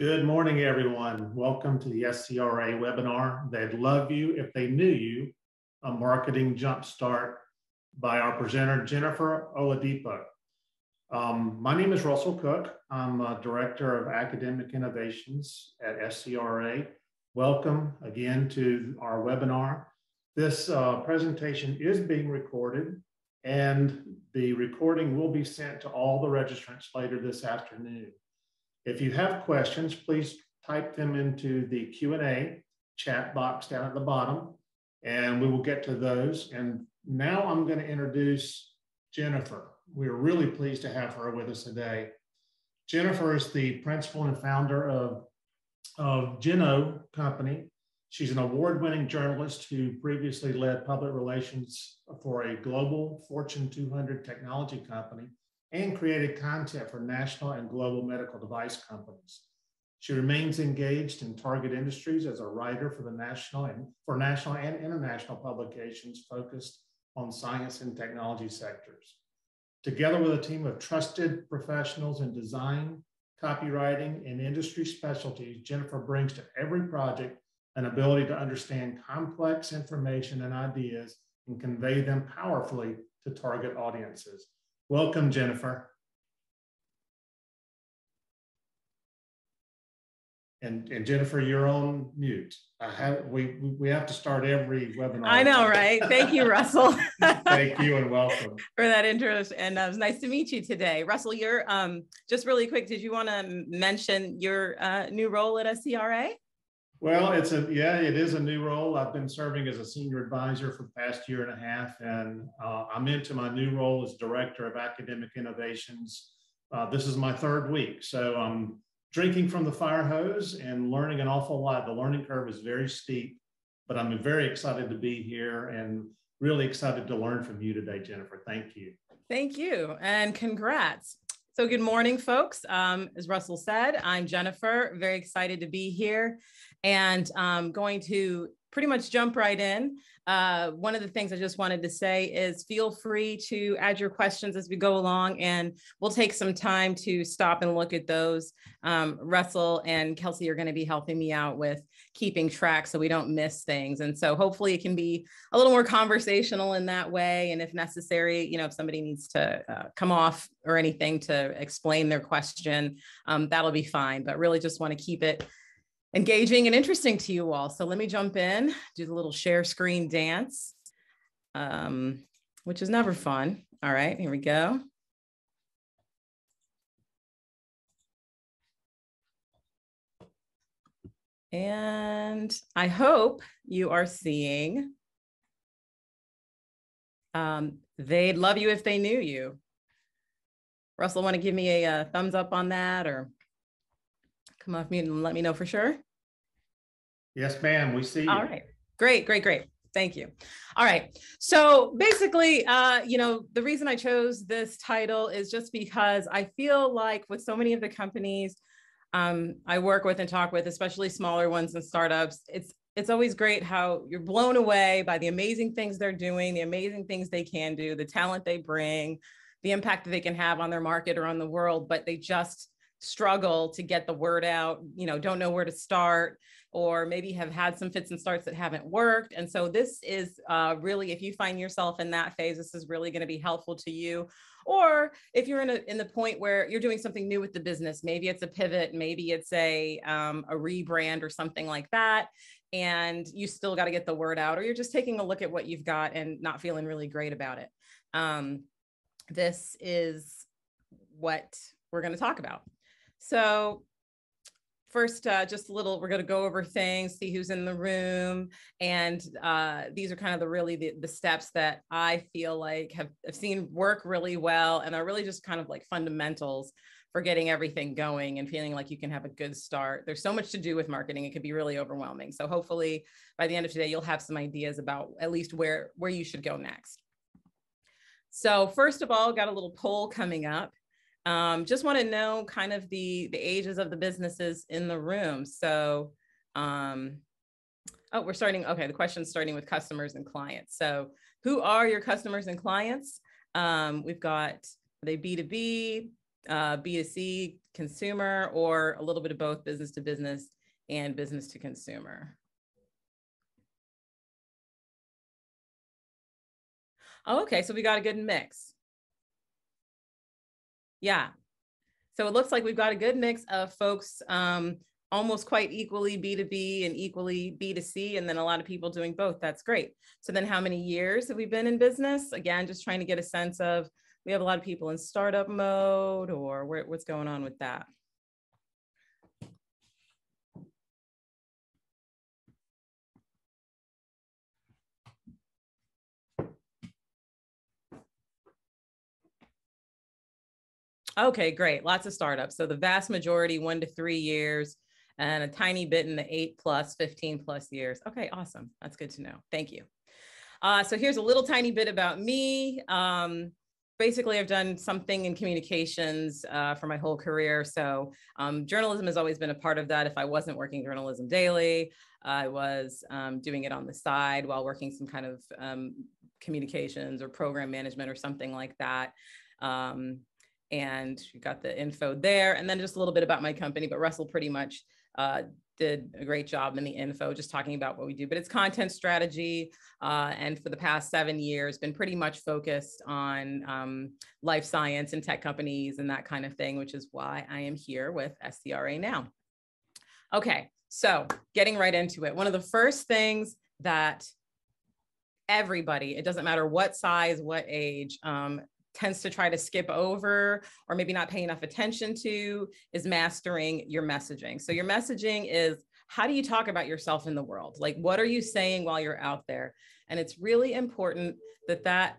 Good morning, everyone. Welcome to the SCRA webinar. They'd love you if they knew you, a marketing jumpstart by our presenter, Jennifer Oladipo. My name is Russell Cook. I'm a Director of Academic Innovations at SCRA. Welcome again to our webinar. This presentation is being recorded, and the recording will be sent to all the registrants later this afternoon. If you have questions, please type them into the Q&A chat box down at the bottom, and we will get to those. And now I'm going to introduce Jennifer. We're really pleased to have her with us today. Jennifer is the principal and founder of Jenno company. She's an award-winning journalist who previously led public relations for a global Fortune 200 technology company and created content for national and global medical device companies. She remains engaged in target industries as a writer for national and international publications focused on science and technology sectors. Together with a team of trusted professionals in design, copywriting, and industry specialties, Jennifer brings to every project an ability to understand complex information and ideas and convey them powerfully to target audiences. Welcome, Jennifer. And Jennifer, you're on mute. We have to start every webinar. I know, right? Thank you, Russell. Thank you and welcome. For that intro. And it was nice to meet you today. Russell, you're just really quick, did you want to mention your new role at SCRA? Well, it is a new role. I've been serving as a senior advisor for the past year and a half, and I'm into my new role as Director of Academic Innovations. This is my third week, so I'm drinking from the fire hose and learning an awful lot. The learning curve is very steep, but I'm very excited to be here and really excited to learn from you today, Jennifer. Thank you. Thank you, and congrats. So good morning, folks. As Russell said, I'm Jennifer, very excited to be here, and I'm going to pretty much jump right in. One of the things I just wanted to say is feel free to add your questions as we go along, and we'll take some time to stop and look at those. Russell and Kelsey are going to be helping me out with keeping track so we don't miss things. And so hopefully it can be a little more conversational in that way. And if necessary, if somebody needs to come off or anything to explain their question, that'll be fine. But really just want to keep it engaging and interesting to you all. So let me jump in, do the little share screen dance, which is never fun. All right, here we go. And I hope you are seeing, they'd love you if they knew you. Russell, want to give me a thumbs up on that, or come off mute and let me know for sure? Yes, ma'am, we see you. All right, great. Thank you. All right, so basically, the reason I chose this title is just because I feel like with so many of the companies I work with and talk with, especially smaller ones and startups, it's always great how you're blown away by the amazing things they're doing, the amazing things they can do, the talent they bring, the impact that they can have on their market or on the world, but they just struggle to get the word out, don't know where to start, or maybe have had some fits and starts that haven't worked. And so this is really, if you find yourself in that phase, this is really going to be helpful to you. Or if you're in the point where you're doing something new with the business, maybe it's a pivot, maybe it's a rebrand or something like that, and you still got to get the word out, or you're just taking a look at what you've got and not feeling really great about it. This is what we're going to talk about. So first, just a little, we're going to go over things, see who's in the room. And these are kind of the steps that I feel like have seen work really well. And are really just kind of like fundamentals for getting everything going and feeling like you can have a good start. There's so much to do with marketing. It could be really overwhelming. So hopefully by the end of today, you'll have some ideas about at least where you should go next. So first of all, got a little poll coming up. Just want to know kind of the ages of the businesses in the room. So, we're starting. Okay, the question's starting with customers and clients. So who are your customers and clients? We've got, are they B2B, B2C, consumer, or a little bit of both, business to business and business to consumer? Oh, okay, so we got a good mix. Yeah. So it looks like we've got a good mix of folks almost quite equally B2B and equally B2C, and then a lot of people doing both. That's great. So then how many years have we been in business? Again, just trying to get a sense of, we have a lot of people in startup mode, or what's going on with that? Okay, great. Lots of startups. So the vast majority, 1 to 3 years, and a tiny bit in the 8 plus, 15 plus years. Okay, awesome. That's good to know. Thank you. So here's a little tiny bit about me. Basically, I've done something in communications for my whole career. So journalism has always been a part of that. If I wasn't working journalism daily, I was doing it on the side while working some kind of communications or program management or something like that. And you got the info there. And then just a little bit about my company, but Russell pretty much did a great job in the info, just talking about what we do. But it's content strategy. And for the past 7 years, been pretty much focused on life science and tech companies and that kind of thing, which is why I am here with SCRA now. Okay, so getting right into it. One of the first things that everybody, it doesn't matter what size, what age, tends to try to skip over or maybe not pay enough attention to is mastering your messaging. So your messaging is, how do you talk about yourself in the world? Like, what are you saying while you're out there? And it's really important that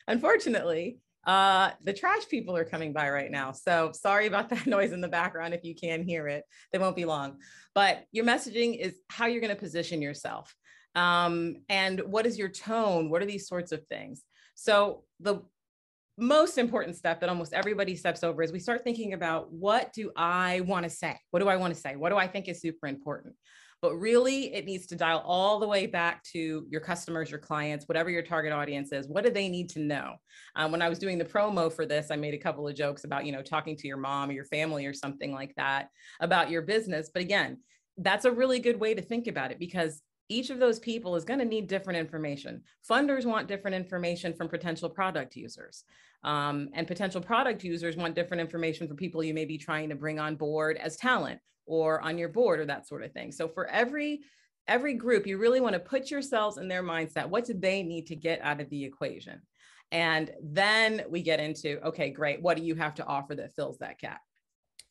unfortunately, the trash people are coming by right now. So sorry about that noise in the background. If you can hear it, they won't be long. But your messaging is how you're going to position yourself. And what is your tone? What are these sorts of things? So the most important step that almost everybody steps over is we start thinking about, what do I want to say? What do I want to say? What do I think is super important? But really, it needs to dial all the way back to your customers, your clients, whatever your target audience is. What do they need to know? When I was doing the promo for this, I made a couple of jokes about, talking to your mom or your family or something like that about your business. But again, that's a really good way to think about it, because each of those people is going to need different information. Funders want different information from potential product users. And potential product users want different information from people you may be trying to bring on board as talent or on your board or that sort of thing. So for every group, you really want to put yourselves in their mindset. What do they need to get out of the equation? And then we get into, okay, great. What do you have to offer that fills that gap?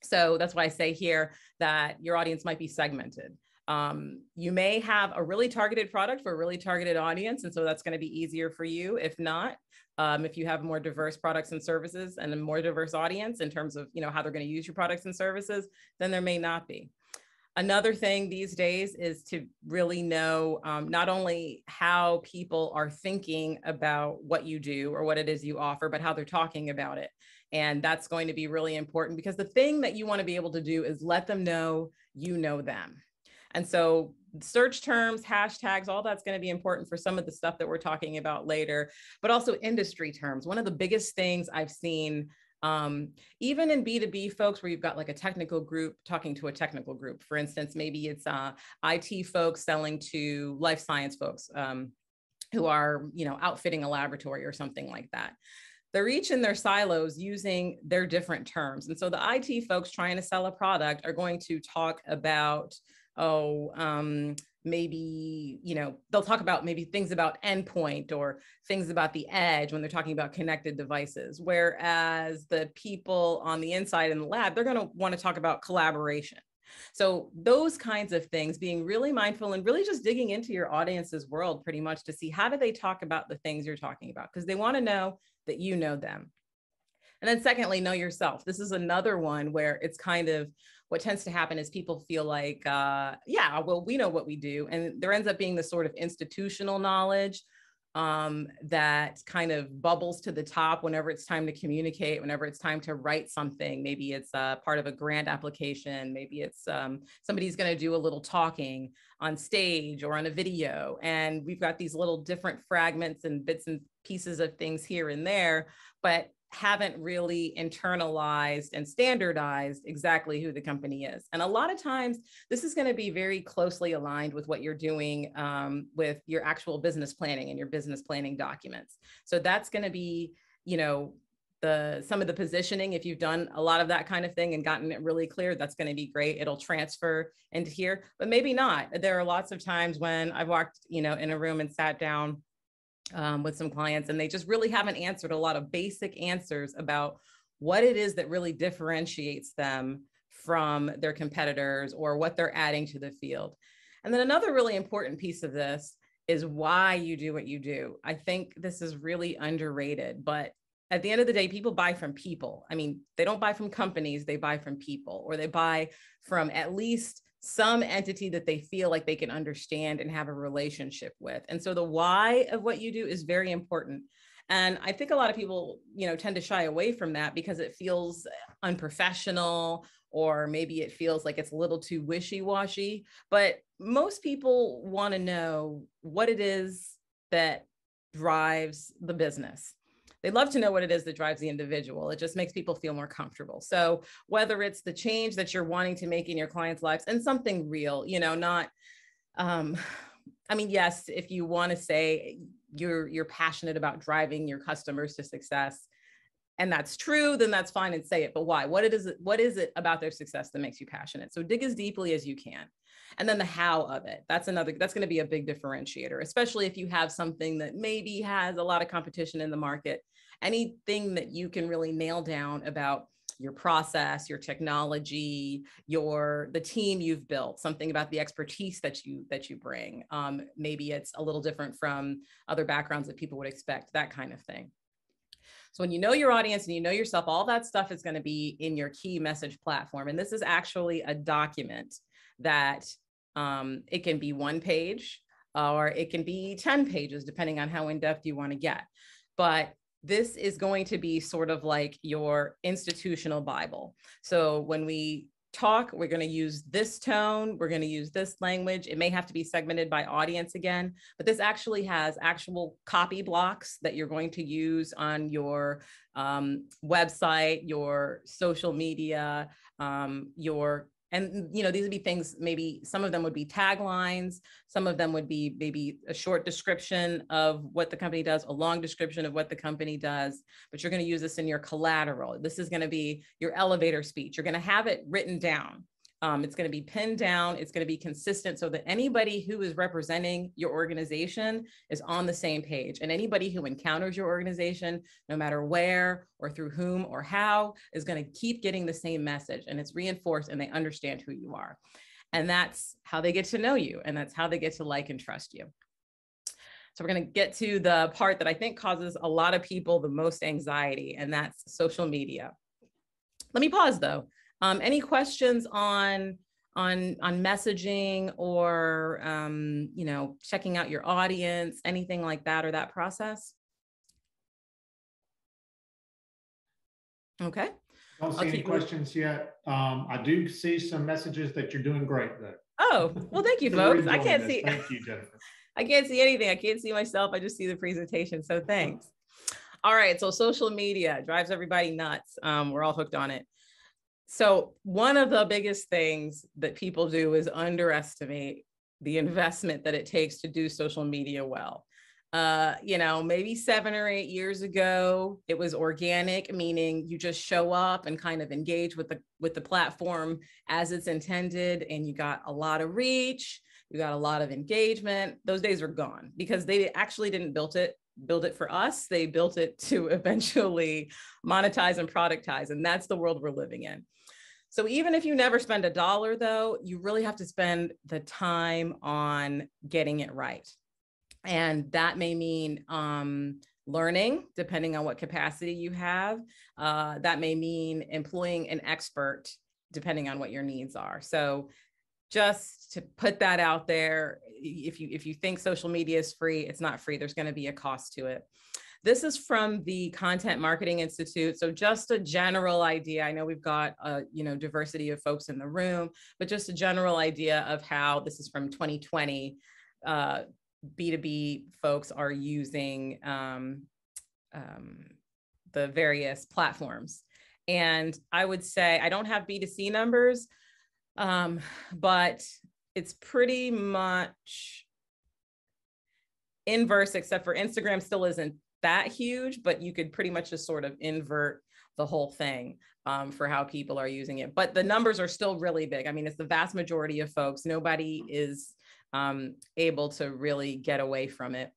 So that's why I say here that your audience might be segmented. You may have a really targeted product for a really targeted audience, and so that's going to be easier for you. If not, if you have more diverse products and services and a more diverse audience in terms of how they're going to use your products and services, then there may not be. Another thing these days is to really know not only how people are thinking about what you do or what it is you offer, but how they're talking about it. And that's going to be really important, because the thing that you want to be able to do is let them know you know them. And so search terms, hashtags, all that's going to be important for some of the stuff that we're talking about later, but also industry terms. One of the biggest things I've seen, even in B2B folks, where you've got like a technical group talking to a technical group, for instance, maybe it's IT folks selling to life science folks who are, outfitting a laboratory or something like that. They're each in their silos using their different terms. And so the IT folks trying to sell a product are going to talk about, maybe, they'll talk about maybe things about endpoint or things about the edge when they're talking about connected devices. Whereas the people on the inside in the lab, they're going to want to talk about collaboration. So those kinds of things, being really mindful and really just digging into your audience's world pretty much to see how do they talk about the things you're talking about, because they want to know that you know them. And then secondly, know yourself. This is another one where it's kind of what tends to happen is people feel like, yeah, well, we know what we do. And there ends up being this sort of institutional knowledge that kind of bubbles to the top whenever it's time to communicate, whenever it's time to write something. Maybe it's part of a grant application. Maybe it's somebody's going to do a little talking on stage or on a video. And we've got these little different fragments and bits and pieces of things here and there. But haven't really internalized and standardized exactly who the company is. And a lot of times this is going to be very closely aligned with what you're doing with your actual business planning and your business planning documents. So that's going to be, you know, some of the positioning. If you've done a lot of that kind of thing and gotten it really clear, that's going to be great. It'll transfer into here, but maybe not. There are lots of times when I've walked, you know, in a room and sat down with some clients, and they just really haven't answered a lot of basic answers about what it is that really differentiates them from their competitors or what they're adding to the field. And then another really important piece of this is why you do what you do. I think this is really underrated, but at the end of the day, people buy from people. I mean, they don't buy from companies, they buy from people, or they buy from at least some entity that they feel like they can understand and have a relationship with. And so the why of what you do is very important. And I think a lot of people, you know, tend to shy away from that because it feels unprofessional, or maybe it feels like it's a little too wishy-washy. But most people want to know what it is that drives the business. They love to know what it is that drives the individual. It just makes people feel more comfortable. So whether it's the change that you're wanting to make in your clients' lives and something real, you know, not, I mean, yes, if you want to say you're passionate about driving your customers to success, and that's true, then that's fine and say it. But why? What is it about their success that makes you passionate? So dig as deeply as you can. And then the how of it, that's going to be a big differentiator, especially if you have something that maybe has a lot of competition in the market. Anything that you can really nail down about your process, your technology, the team you've built, something about the expertise that you bring. Maybe it's a little different from other backgrounds that people would expect, that kind of thing. So when you know your audience and you know yourself, all that stuff is going to be in your key message platform. And this is actually a document that it can be 1 page or it can be 10 pages, depending on how in-depth you want to get. But this is going to be sort of like your institutional Bible. So when we talk, we're going to use this tone, we're going to use this language. It may have to be segmented by audience again, but this actually has actual copy blocks that you're going to use on your website, your social media, and you know, these would be things, maybe some of them would be taglines, some of them would be maybe a short description of what the company does, a long description of what the company does, but you're going to use this in your collateral. This is going to be your elevator speech. You're going to have it written down. It's going to be pinned down. It's going to be consistent so that anybody who is representing your organization is on the same page. And anybody who encounters your organization, no matter where or through whom or how, is going to keep getting the same message. And it's reinforced and they understand who you are. And that's how they get to know you. And that's how they get to like and trust you. So we're going to get to the part that I think causes a lot of people the most anxiety, and that's social media. Let me pause though. Any questions on messaging or, you know, checking out your audience, anything like that, or that process? Okay. Don't see any questions yet. I do see some messages that you're doing great though. Oh, well, thank you, folks. I can't see. Thank you, Jennifer. I can't see anything. I can't see myself. I just see the presentation. So thanks. All right. So social media drives everybody nuts. We're all hooked on it. So one of the biggest things that people do is underestimate the investment that it takes to do social media well. You know, maybe 7 or 8 years ago, it was organic, meaning you just show up and kind of engage with the platform as it's intended, and you got a lot of reach, you got a lot of engagement. Those days are gone because they actually didn't build it for us. They built it to eventually monetize and productize, and that's the world we're living in. So even if you never spend $1 though, you really have to spend the time on getting it right. And that may mean learning, depending on what capacity you have. That may mean employing an expert, depending on what your needs are. So just to put that out there, if you think social media is free, it's not free. There's going to be a cost to it. This is from the Content Marketing Institute. So just a general idea. I know we've got a diversity of folks in the room, but just a general idea of how this is from 2020. B2B folks are using the various platforms. And I would say, I don't have B2C numbers, but it's pretty much inverse, except for Instagram still isn't that huge, but you could pretty much just sort of invert the whole thing for how people are using it. But the numbers are still really big. I mean, it's the vast majority of folks. Nobody is able to really get away from it.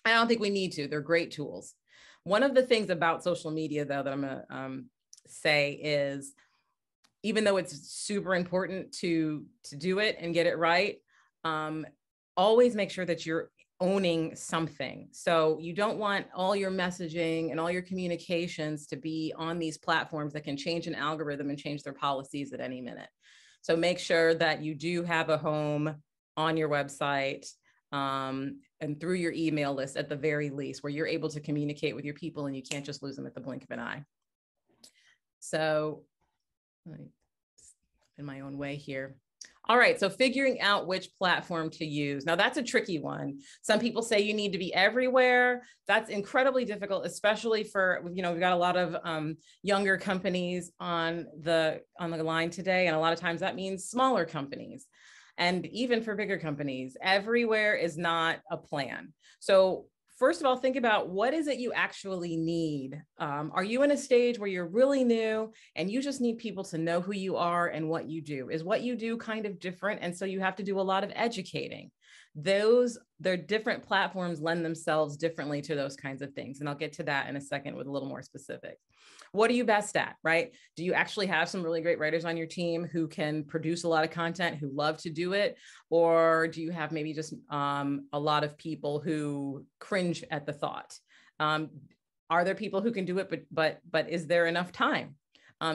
I don't think we need to. They're great tools. One of the things about social media, though, that I'm going to say is, even though it's super important to do it and get it right, always make sure that you're owning something. So you don't want all your messaging and all your communications to be on these platforms that can change an algorithm and change their policies at any minute. So make sure that you do have a home on your website and through your email list at the very least, where you're able to communicate with your people and you can't just lose them at the blink of an eye. So in my own way here. All right, so figuring out which platform to use. Now that's a tricky one. Some people say you need to be everywhere. That's incredibly difficult, especially for, we've got a lot of younger companies on the line today. And a lot of times that means smaller companies. And even for bigger companies, everywhere is not a plan. So first of all, think about, what is it you actually need? Are you in a stage where you're really new and you just need people to know who you are and what you do? Is what you do kind of different? And so you have to do a lot of educating. Their different platforms lend themselves differently to those kinds of things. And I'll get to that in a second with a little more specific. What are you best at, right? Do you actually have some really great writers on your team who can produce a lot of content, who love to do it? Or do you have maybe just a lot of people who cringe at the thought? Are there people who can do it, but is there enough time?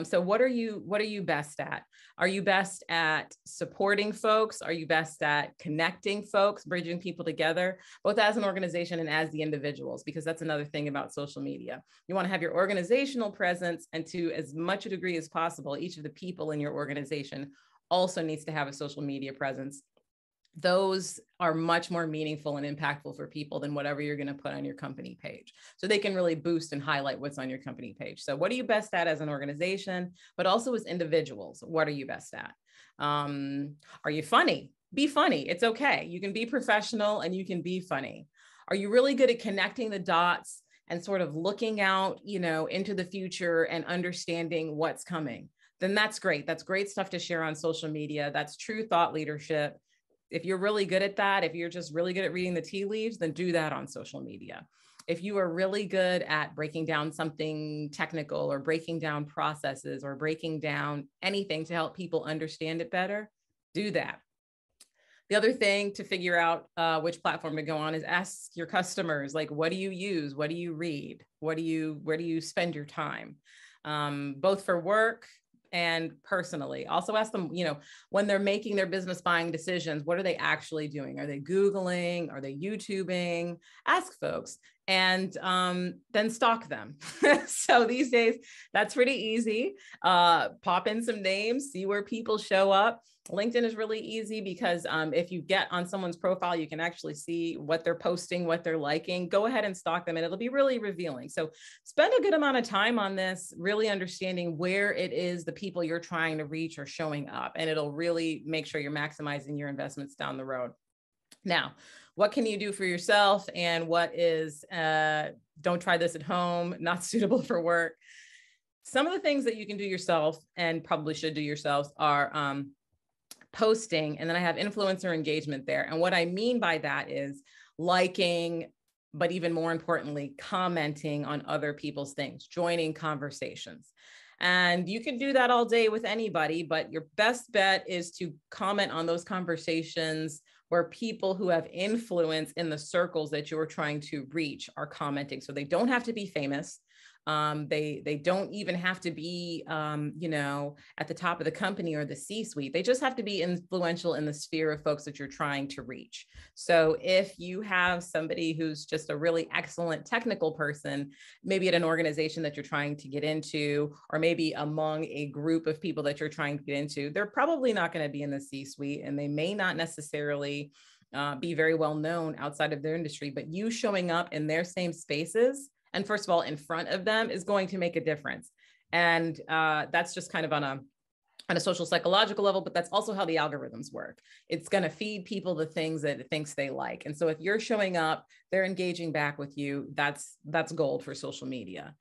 So what are you best at? Are you best at supporting folks? Are you best at connecting folks, bridging people together, both as an organization and as the individuals? Because that's another thing about social media. You want to have your organizational presence, and to as much a degree as possible, each of the people in your organization also needs to have a social media presence. Those are much more meaningful and impactful for people than whatever you're going to put on your company page. So they can really boost and highlight what's on your company page. So what are you best at as an organization, but also as individuals? What are you best at? Are you funny? Be funny. It's okay. You can be professional and you can be funny. Are you really good at connecting the dots and sort of looking out, into the future and understanding what's coming? Then that's great. That's great stuff to share on social media. That's true thought leadership. If you're really good at that, if you're just really good at reading the tea leaves, then do that on social media. If you are really good at breaking down something technical or breaking down processes or breaking down anything to help people understand it better, do that. The other thing to figure out which platform to go on is ask your customers, like, what do you use? What do you read? Where do you spend your time? Both for work and personally. Also ask them, when they're making their business buying decisions, what are they actually doing? Are they Googling? Are they YouTubing? Ask folks and then stalk them. So these days, that's pretty easy. Pop in some names, see where people show up. LinkedIn is really easy because if you get on someone's profile, you can actually see what they're posting, what they're liking. Go ahead and stalk them and it'll be really revealing. So spend a good amount of time on this, really understanding where it is the people you're trying to reach are showing up, and it'll really make sure you're maximizing your investments down the road. Now, what can you do for yourself, and what is, don't try this at home, not suitable for work? Some of the things that you can do yourself and probably should do yourselves are posting, and then I have influencer engagement there. And what I mean by that is liking, but even more importantly, commenting on other people's things, joining conversations. And you can do that all day with anybody, but your best bet is to comment on those conversations where people who have influence in the circles that you're trying to reach are commenting. So they don't have to be famous. They don't even have to be, at the top of the company or the C-suite. They just have to be influential in the sphere of folks that you're trying to reach. So if you have somebody who's just a really excellent technical person, maybe at an organization that you're trying to get into, or maybe among a group of people that you're trying to get into, they're probably not going to be in the C-suite, and they may not necessarily be very well known outside of their industry, but you showing up in their same spaces and first of all, in front of them is going to make a difference. And that's just kind of on a social psychological level, but that's also how the algorithms work. It's going to feed people the things that it thinks they like. And so if you're showing up, they're engaging back with you, that's gold for social media.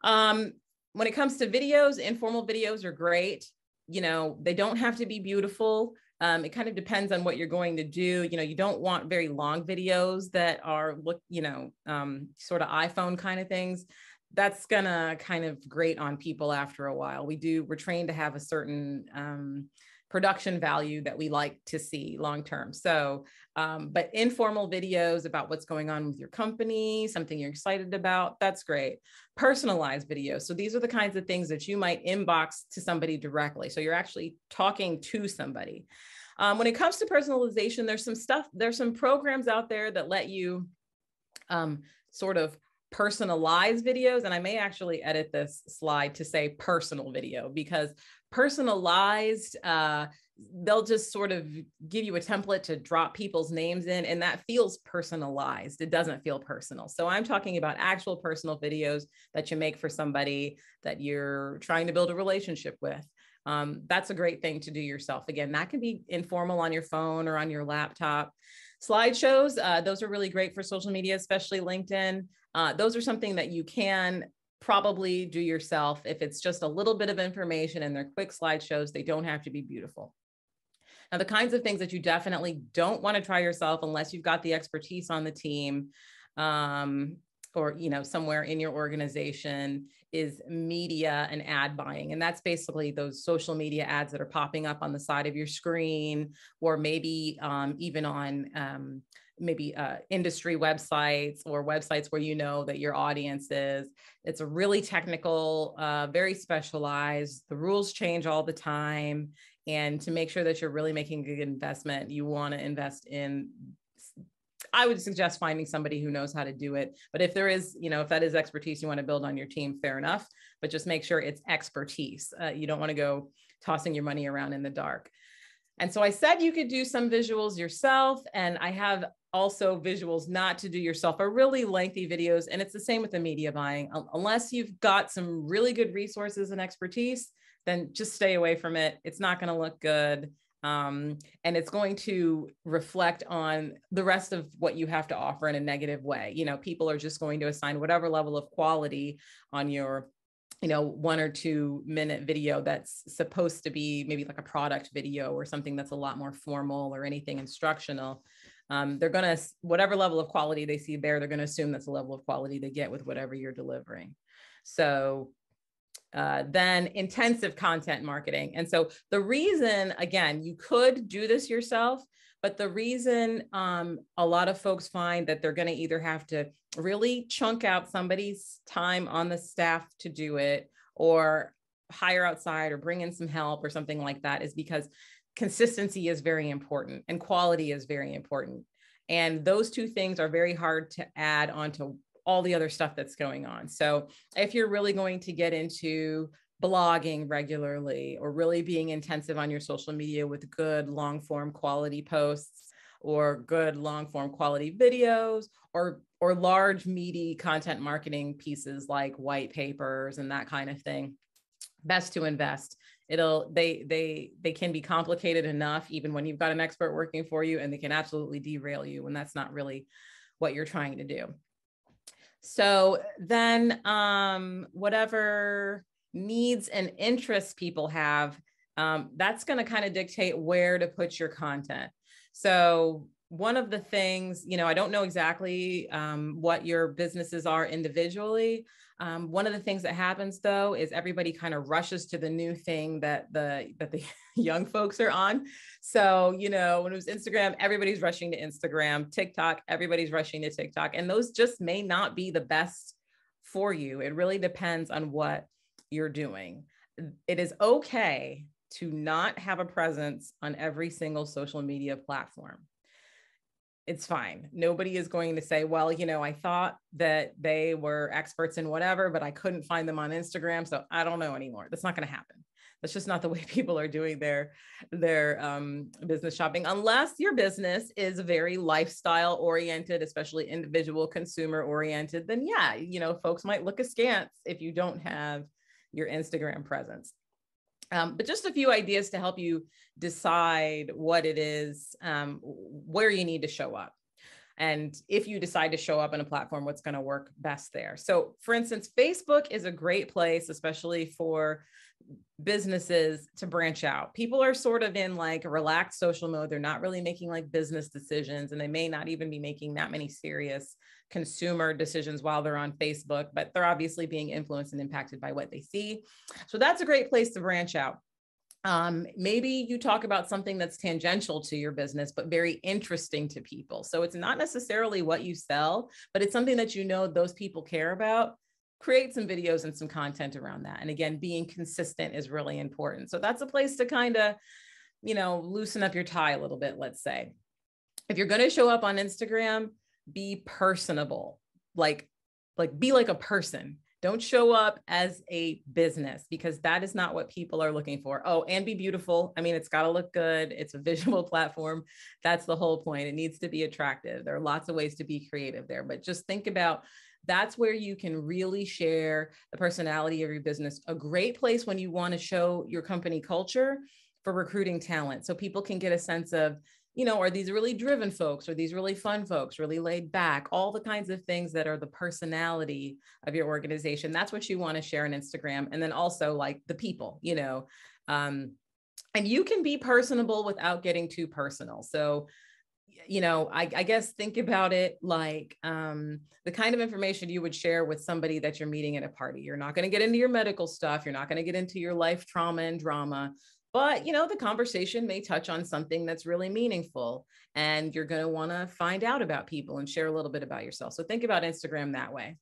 When it comes to videos, informal videos are great. You know, they don't have to be beautiful. It kind of depends on what you're going to do. You know, you don't want very long videos that are, sort of iPhone kind of things. That's gonna kind of grate on people after a while. We're trained to have a certain production value that we like to see long-term. So, but informal videos about what's going on with your company, something you're excited about, that's great. Personalized videos. So these are the kinds of things that you might inbox to somebody directly. So you're actually talking to somebody. When it comes to personalization, there's some programs out there that let you sort of personalized videos. And I may actually edit this slide to say personal video, because personalized, they'll just sort of give you a template to drop people's names in, and that feels personalized. It doesn't feel personal. So I'm talking about actual personal videos that you make for somebody that you're trying to build a relationship with. That's a great thing to do yourself. Again, that can be informal on your phone or on your laptop. Slideshows, those are really great for social media, especially LinkedIn. Those are something that you can probably do yourself if it's just a little bit of information and they're quick slideshows. They don't have to be beautiful. Now, the kinds of things that you definitely don't want to try yourself unless you've got the expertise on the team, or, you know, somewhere in your organization, is media and ad buying. And that's basically those social media ads that are popping up on the side of your screen, or maybe even on industry websites or websites where you know that your audience is. It's a really technical, very specialized. The rules change all the time. And to make sure that you're really making a good investment, you want to invest in, I would suggest finding somebody who knows how to do it. But if there is, you know, if that is expertise you want to build on your team, fair enough. But just make sure it's expertise. You don't want to go tossing your money around in the dark. And so I said you could do some visuals yourself. And I have also visuals not to do yourself, are really lengthy videos. And it's the same with the media buying. Unless you've got some really good resources and expertise, then just stay away from it. It's not going to look good. And it's going to reflect on the rest of what you have to offer in a negative way. You know, people are just going to assign whatever level of quality on your, you know, 1 or 2 minute video that's supposed to be maybe like a product video or something that's a lot more formal or anything instructional. They're going to, whatever level of quality they see there, they're going to assume that's the level of quality they get with whatever you're delivering. So then intensive content marketing. And so the reason, again, you could do this yourself, but the reason a lot of folks find that they're going to either have to really chunk out somebody's time on the staff to do it, or hire outside or bring in some help or something like that, is because consistency is very important and quality is very important. And those two things are very hard to add onto all the other stuff that's going on. So if you're really going to get into blogging regularly, or really being intensive on your social media with good long form quality posts, or good long form quality videos, or large meaty content marketing pieces like white papers and that kind of thing, best to invest. They can be complicated enough even when you've got an expert working for you, and they can absolutely derail you when that's not really what you're trying to do. So then whatever needs and interests people have, that's going to kind of dictate where to put your content. So one of the things, you know, I don't know exactly what your businesses are individually. One of the things that happens though is everybody kind of rushes to the new thing that the young folks are on. So, you know, when it was Instagram, everybody's rushing to Instagram. TikTok, everybody's rushing to TikTok. And those just may not be the best for you. It really depends on what you're doing. It is okay to not have a presence on every single social media platform. It's fine. Nobody is going to say, well, you know, I thought that they were experts in whatever, but I couldn't find them on Instagram, so I don't know anymore. That's not going to happen. That's just not the way people are doing their business shopping, unless your business is very lifestyle oriented, especially individual consumer oriented. Then yeah, folks might look askance if you don't have your Instagram presence. But just a few ideas to help you decide what it is, where you need to show up. And if you decide to show up on a platform, what's going to work best there. So for instance, Facebook is a great place, especially for businesses to branch out. People are sort of in like a relaxed social mode. They're not really making like business decisions, and they may not even be making that many serious consumer decisions while they're on Facebook, but they're obviously being influenced and impacted by what they see. So that's a great place to branch out. Maybe you talk about something that's tangential to your business, but very interesting to people. So it's not necessarily what you sell, but it's something that those people care about. Create some videos and some content around that. And again, being consistent is really important. So that's a place to kind of, loosen up your tie a little bit, let's say. If you're going to show up on Instagram, be personable, like be like a person. Don't show up as a business, because that is not what people are looking for. Oh, and be beautiful. I mean, it's got to look good. It's a visual platform. That's the whole point. It needs to be attractive. There are lots of ways to be creative there, but just think about that's where you can really share the personality of your business. A great place when you want to show your company culture for recruiting talent. So people can get a sense of, are these really driven folks? Are these really fun folks, really laid back? All the kinds of things that are the personality of your organization. That's what you want to share on Instagram. And then also like the people, and you can be personable without getting too personal. So, I guess think about it like the kind of information you would share with somebody that you're meeting at a party. You're not going to get into your medical stuff. You're not going to get into your life trauma and drama. But, the conversation may touch on something that's really meaningful, and you're going to want to find out about people and share a little bit about yourself. So think about Instagram that way.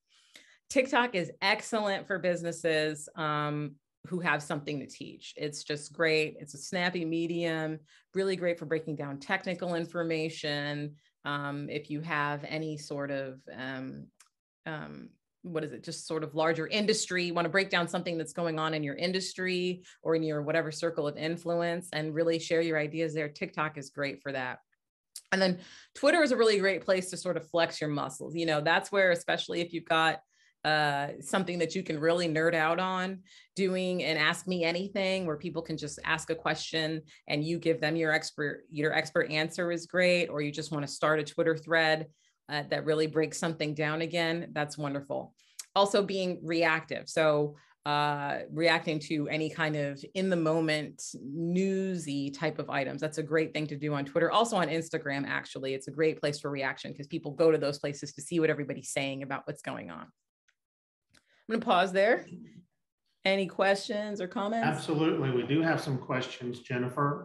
TikTok is excellent for businesses who have something to teach. It's just great. It's a snappy medium, really great for breaking down technical information. If you have any sort of just sort of larger industry, you want to break down something that's going on in your industry or in your whatever circle of influence and really share your ideas there. TikTok is great for that. And then Twitter is a really great place to sort of flex your muscles. That's where, especially if you've got something that you can really nerd out on, doing an Ask Me Anything where people can just ask a question and you give them your expert answer is great. Or you just want to start a Twitter thread that really breaks something down again. That's wonderful. Also being reactive. So reacting to any kind of in the moment newsy type of items. That's a great thing to do on Twitter. Also on Instagram, actually, it's a great place for reaction because people go to those places to see what everybody's saying about what's going on. I'm going to pause there. Any questions or comments? Absolutely. We do have some questions, Jennifer.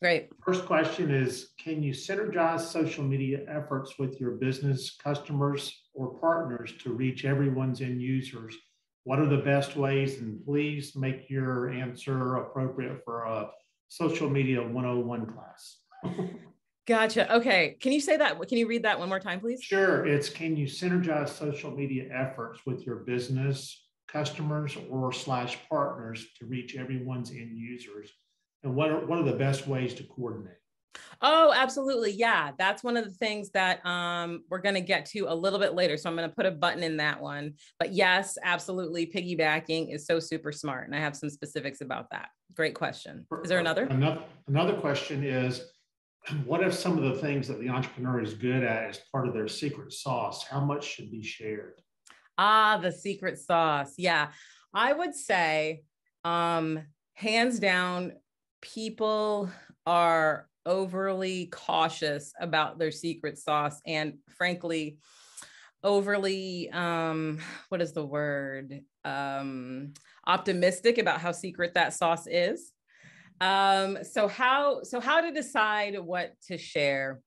Great. First question is, can you synergize social media efforts with your business customers or partners to reach everyone's end users? What are the best ways? And please make your answer appropriate for a social media 101 class. Gotcha. Okay. Can you say that? Can you read that one more time, please? Sure. It's, can you synergize social media efforts with your business customers or / partners to reach everyone's end users? And what are the best ways to coordinate? Oh, absolutely. Yeah. That's one of the things that we're going to get to a little bit later. So I'm going to put a button in that one. But yes, absolutely. Piggybacking is so super smart. And I have some specifics about that. Great question. Is there another? Another question is, what if some of the things that the entrepreneur is good at is part of their secret sauce? How much should be shared? The secret sauce. Yeah. I would say, hands down, people are overly cautious about their secret sauce and frankly, overly, what is the word? Optimistic about how secret that sauce is. So how to decide what to share?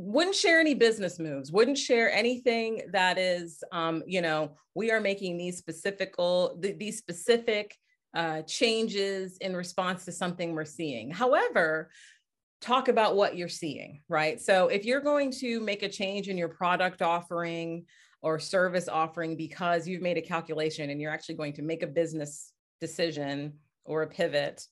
Wouldn't share any business moves, wouldn't share anything that is, we are making these specific changes in response to something we're seeing. However, talk about what you're seeing, right? So if you're going to make a change in your product offering or service offering because you've made a calculation and you're actually going to make a business decision or a pivot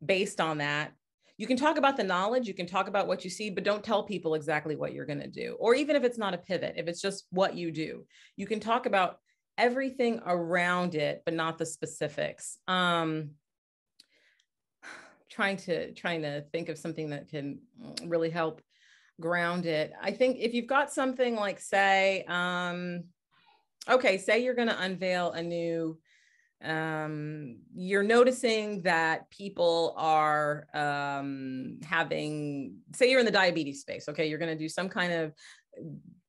based on that. You can talk about the knowledge, you can talk about what you see, but don't tell people exactly what you're going to do. Or even if it's not a pivot, if it's just what you do, you can talk about everything around it, but not the specifics. Trying to think of something that can really help ground it. I think if you've got something like, say, okay, say you're going to unveil a new, you're noticing that people are having, say you're in the diabetes space, okay, you're going to do some kind of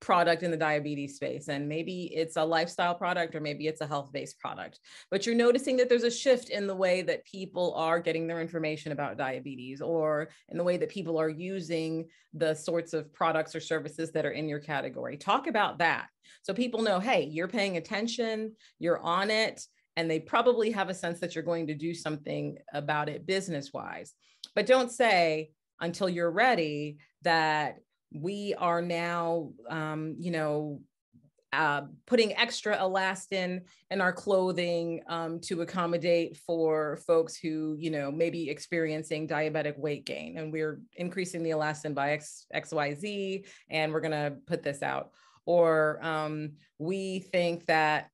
product in the diabetes space, and maybe it's a lifestyle product or maybe it's a health-based product, but you're noticing that there's a shift in the way that people are getting their information about diabetes, or in the way that people are using the sorts of products or services that are in your category. Talk about that so people know, hey, you're paying attention, you're on it, and they probably have a sense that you're going to do something about it business-wise. But don't say until you're ready that we are now, putting extra elastin in our clothing to accommodate for folks who, maybe experiencing diabetic weight gain, and we're increasing the elastin by XYZ, and we're going to put this out. Or we think that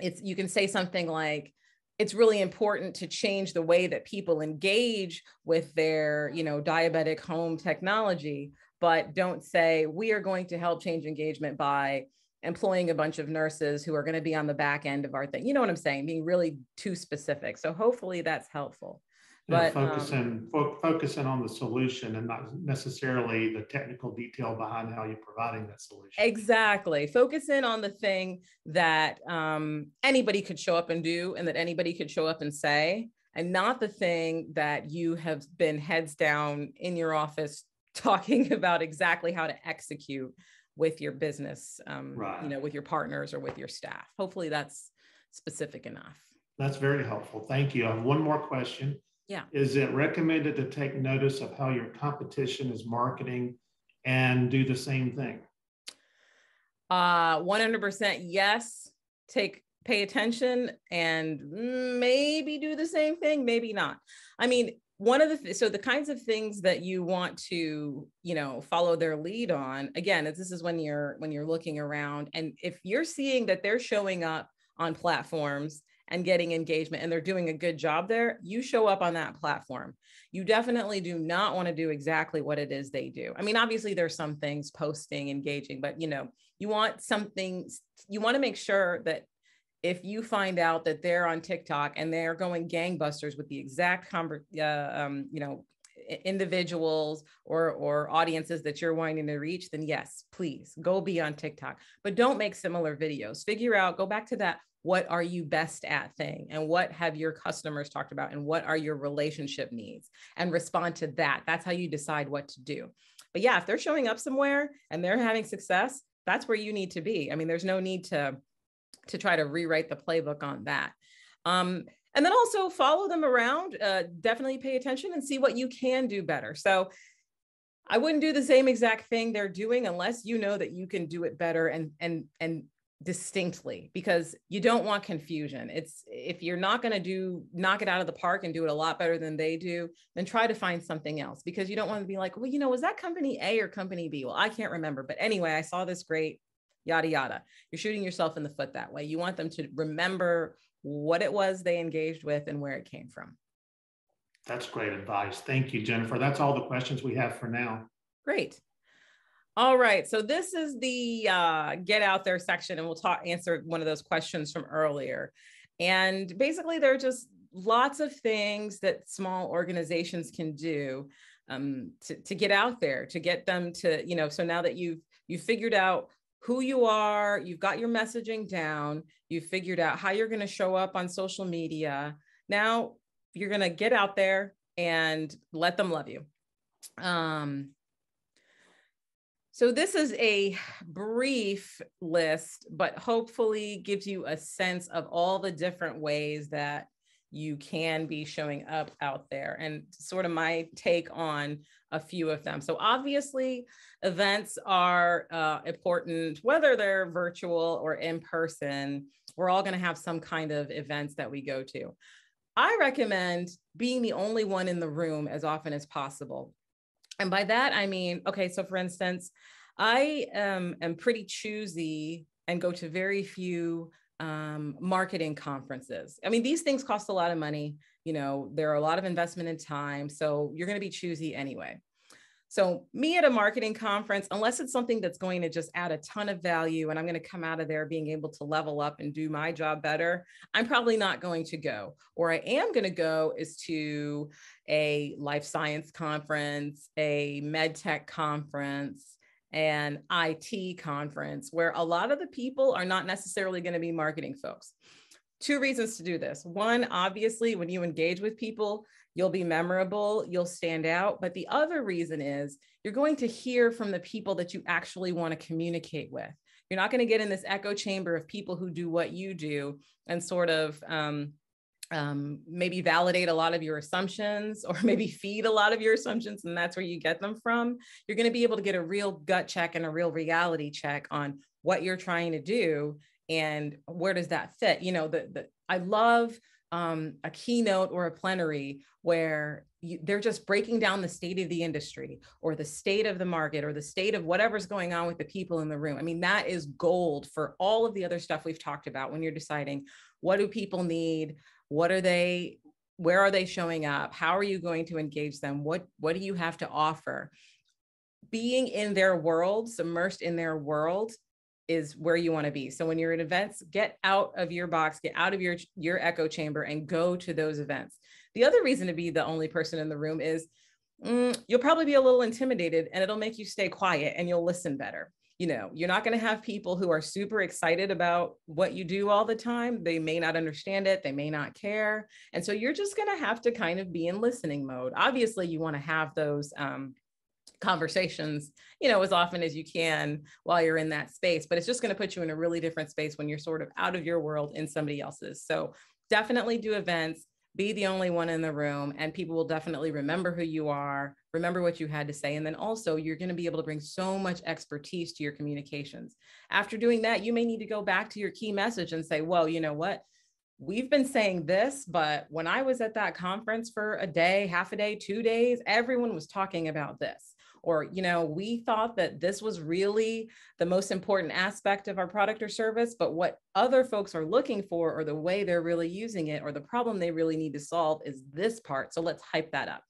you can say something like, it's really important to change the way that people engage with their, diabetic home technology, but don't say, we are going to help change engagement by employing a bunch of nurses who are going to be on the back end of our thing. You know what I'm saying? Being really too specific. So hopefully that's helpful. Yeah, But focusing on the solution and not necessarily the technical detail behind how you're providing that solution. Exactly. Focus in on the thing that anybody could show up and do, and that anybody could show up and say, and not the thing that you have been heads down in your office talking about exactly how to execute with your business, right. With your partners or with your staff. Hopefully that's specific enough. That's very helpful. Thank you. I have one more question. Yeah. Is it recommended to take notice of how your competition is marketing and do the same thing? 100% yes. Pay attention and maybe do the same thing, maybe not. I mean, so the kinds of things that you want to, follow their lead on, again, this is when you're looking around, and if you're seeing that they're showing up on platforms and getting engagement and they're doing a good job there, you show up on that platform. You definitely do not want to do exactly what it is they do. I mean, obviously there's some things, posting, engaging, but you want to make sure that if you find out that they're on TikTok and they're going gangbusters with the exact individuals or audiences that you're wanting to reach, then yes, please go be on TikTok, but don't make similar videos. Go back to that, what are you best at thing, and what have your customers talked about, and what are your relationship needs, and respond to that. That's how you decide what to do. But yeah, if they're showing up somewhere and they're having success, that's where you need to be. I mean, there's no need to try to rewrite the playbook on that. And then also follow them around, definitely pay attention and see what you can do better. So I wouldn't do the same exact thing they're doing unless you know that you can do it better and distinctly, because you don't want confusion. If you're not going to knock it out of the park and do it a lot better than they do, then try to find something else, because you don't want to be like, well, was that company A or company B? Well, I can't remember, but anyway, I saw this great yada, yada. You're shooting yourself in the foot that way. You want them to remember what it was they engaged with and where it came from. That's great advice. Thank you, Jennifer. That's all the questions we have for now. Great. All right. So this is the get out there section, and we'll answer one of those questions from earlier. And basically, there are just lots of things that small organizations can do to get out there, to get them to, so now that you've figured out who you are, you've got your messaging down, you've figured out how you're going to show up on social media. Now you're going to get out there and let them love you. So this is a brief list, but hopefully gives you a sense of all the different ways that you can be showing up out there, and sort of my take on a few of them. So obviously events are important, whether they're virtual or in person. We're all going to have some kind of events that we go to. I recommend being the only one in the room as often as possible. And by that, I mean, okay, so for instance, I am pretty choosy and go to very few marketing conferences. I mean, these things cost a lot of money. You know, there are a lot of investment in time. So you're going to be choosy anyway. So me at a marketing conference, unless it's something that's going to just add a ton of value and I'm going to come out of there being able to level up and do my job better, I'm probably not going to go. Where I am going to go is to a life science conference, a med tech conference, an IT conference, where a lot of the people are not necessarily going to be marketing folks. Two reasons to do this. One, obviously, when you engage with people, you'll be memorable, you'll stand out. But the other reason is you're going to hear from the people that you actually want to communicate with. You're not going to get in this echo chamber of people who do what you do and sort of maybe validate a lot of your assumptions or maybe feed a lot of your assumptions, and that's where you get them from. You're going to be able to get a real gut check and a real reality check on what you're trying to do and where does that fit. You know, I love a keynote or a plenary where they're just breaking down the state of the industry or the state of the market or the state of whatever's going on with the people in the room. I mean, that is gold for all of the other stuff we've talked about when you're deciding what do people need, what are they, where are they showing up, how are you going to engage them, what do you have to offer. Being in their world, immersed in their world, is where you want to be. So when you're at events, get out of your box, get out of your echo chamber and go to those events. The other reason to be the only person in the room is you'll probably be a little intimidated and it'll make you stay quiet and you'll listen better. You know, you're not going to have people who are super excited about what you do all the time. They may not understand it. They may not care. And so you're just going to have to kind of be in listening mode. Obviously, you want to have those conversations, you know, as often as you can while you're in that space, but it's just going to put you in a really different space when you're sort of out of your world in somebody else's. So definitely do events, be the only one in the room, and people will definitely remember who you are, remember what you had to say. And then also you're going to be able to bring so much expertise to your communications. After doing that, you may need to go back to your key message and say, well, you know what? We've been saying this, but when I was at that conference for a day, half a day, 2 days, everyone was talking about this. Or, you know, we thought that this was really the most important aspect of our product or service, but what other folks are looking for or the way they're really using it or the problem they really need to solve is this part. So let's hype that up.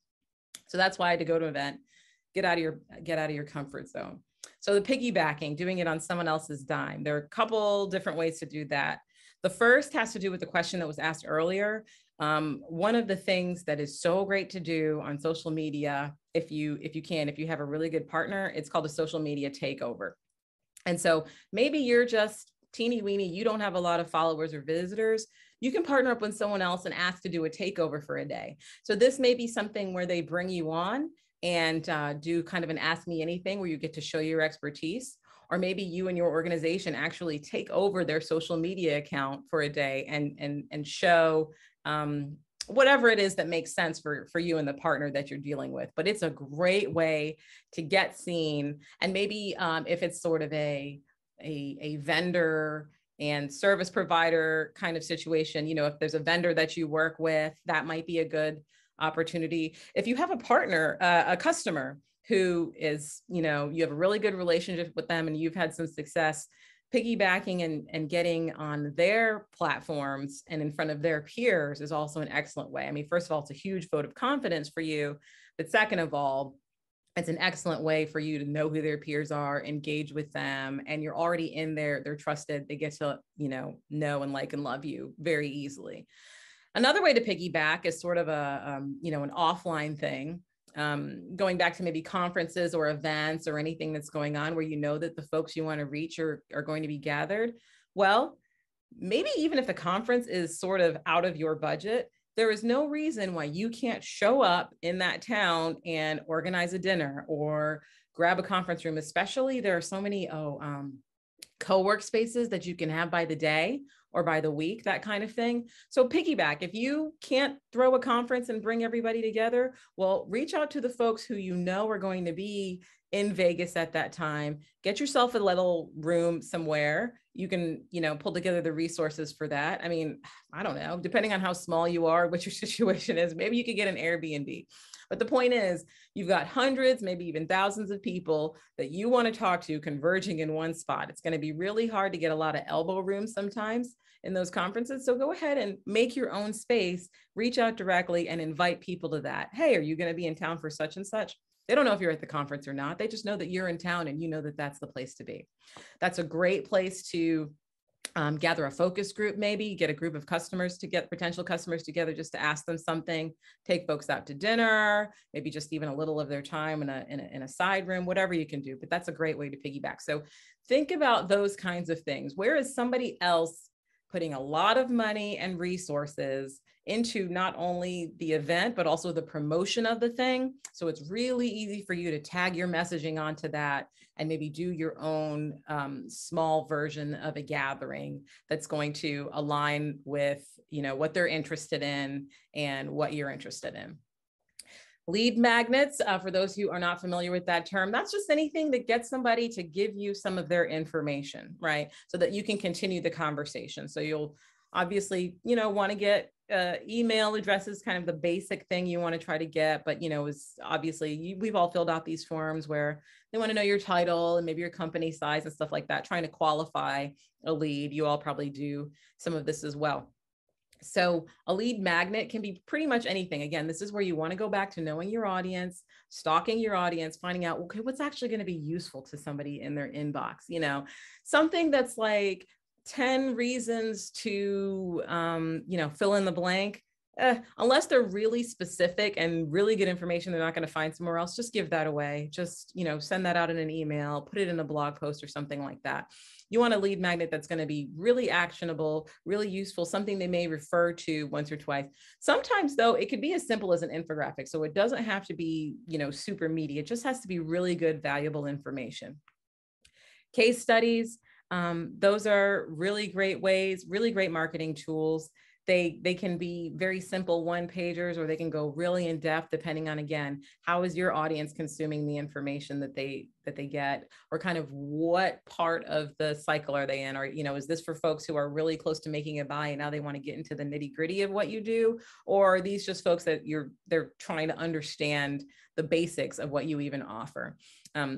So that's why I had to go to an event, get out of your comfort zone. So the piggybacking, doing it on someone else's dime. There are a couple different ways to do that. The first has to do with the question that was asked earlier. One of the things that is so great to do on social media, if you have a really good partner, it's called a social media takeover. And so maybe you're just teeny weeny, you don't have a lot of followers or visitors. You can partner up with someone else and ask to do a takeover for a day. So this may be something where they bring you on and do kind of an ask me anything where you get to show your expertise. Or maybe you and your organization actually take over their social media account for a day and show whatever it is that makes sense for you and the partner that you're dealing with. But it's a great way to get seen. And maybe if it's sort of a vendor and service provider kind of situation, you know, if there's a vendor that you work with, that might be a good opportunity. If you have a partner, a customer who is, you know, you have a really good relationship with them and you've had some success, piggybacking and getting on their platforms and in front of their peers is also an excellent way. I mean, first of all, it's a huge vote of confidence for you, but second of all, it's an excellent way for you to know who their peers are, engage with them, and you're already in there, they're trusted, they get to, you know and like and love you very easily. Another way to piggyback is sort of an offline thing. Going back to maybe conferences or events or anything that's going on where you know that the folks you want to reach are going to be gathered. Well, maybe even if the conference is sort of out of your budget, there is no reason why you can't show up in that town and organize a dinner or grab a conference room. Especially there are so many co-work spaces that you can have by the day or by the week, that kind of thing. So piggyback, if you can't throw a conference and bring everybody together, well, reach out to the folks who you know are going to be in Vegas at that time. Get yourself a little room somewhere. You can, pull together the resources for that. I mean, I don't know, depending on how small you are, what your situation is, maybe you could get an Airbnb. But the point is, you've got hundreds, maybe even thousands of people that you want to talk to converging in one spot. It's going to be really hard to get a lot of elbow room sometimes in those conferences. So go ahead and make your own space, reach out directly and invite people to that. Hey, are you going to be in town for such and such? They don't know if you're at the conference or not. They just know that you're in town and you know that that's the place to be. That's a great place to gather a focus group, maybe get a group of customers to get potential customers together just to ask them something, take folks out to dinner, maybe just even a little of their time in a side room, whatever you can do. But that's a great way to piggyback. So think about those kinds of things. Where is somebody else putting a lot of money and resources into not only the event, but also the promotion of the thing? So it's really easy for you to tag your messaging onto that and maybe do your own small version of a gathering that's going to align with, what they're interested in and what you're interested in. Lead magnets, for those who are not familiar with that term, that's just anything that gets somebody to give you some of their information, right? So that you can continue the conversation. So you'll obviously, want to get email addresses, kind of the basic thing you want to try to get, but, is obviously we've all filled out these forms where they want to know your title and maybe your company size and stuff like that, trying to qualify a lead. You all probably do some of this as well. So a lead magnet can be pretty much anything. Again, this is where you want to go back to knowing your audience, stalking your audience, finding out, okay, what's actually going to be useful to somebody in their inbox, something that's like 10 reasons to, fill in the blank. Unless they're really specific and really good information they're not going to find somewhere else, just give that away. Just, send that out in an email, put it in a blog post or something like that. You want a lead magnet that's going to be really actionable, really useful, something they may refer to once or twice. Sometimes, though, it could be as simple as an infographic. So it doesn't have to be, super meaty. It just has to be really good, valuable information. Case studies, those are really great ways, really great marketing tools. They can be very simple one-pagers, or they can go really in depth depending on, again, how is your audience consuming the information that they get, or kind of what part of the cycle are they in? Or, is this for folks who are really close to making a buy and now they want to get into the nitty-gritty of what you do? Or are these just folks that they're trying to understand the basics of what you even offer?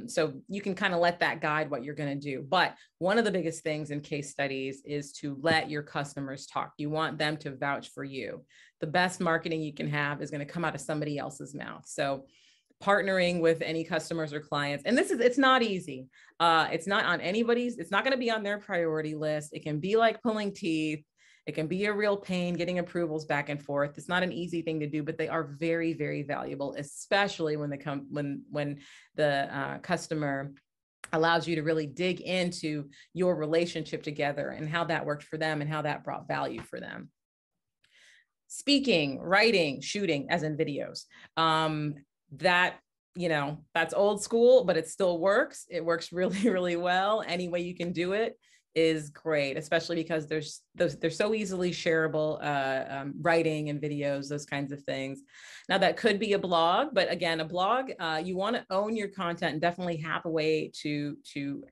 So you can kind of let that guide what you're going to do. But one of the biggest things in case studies is to let your customers talk. You want them to vouch for you. The best marketing you can have is going to come out of somebody else's mouth. So partnering with any customers or clients, and it's not easy. It's not on anybody's, it's not going to be on their priority list. It can be like pulling teeth. It can be a real pain getting approvals back and forth. It's not an easy thing to do, but they are very, very valuable, especially when the customer allows you to really dig into your relationship together and how that worked for them and how that brought value for them. Speaking, writing, shooting, as in videos. That's old school, but it still works. It works really, really well. Any way you can do it is great, especially because they're so easily shareable, writing and videos, those kinds of things. Now that could be a blog, but again, a blog, you want to own your content and definitely have a way to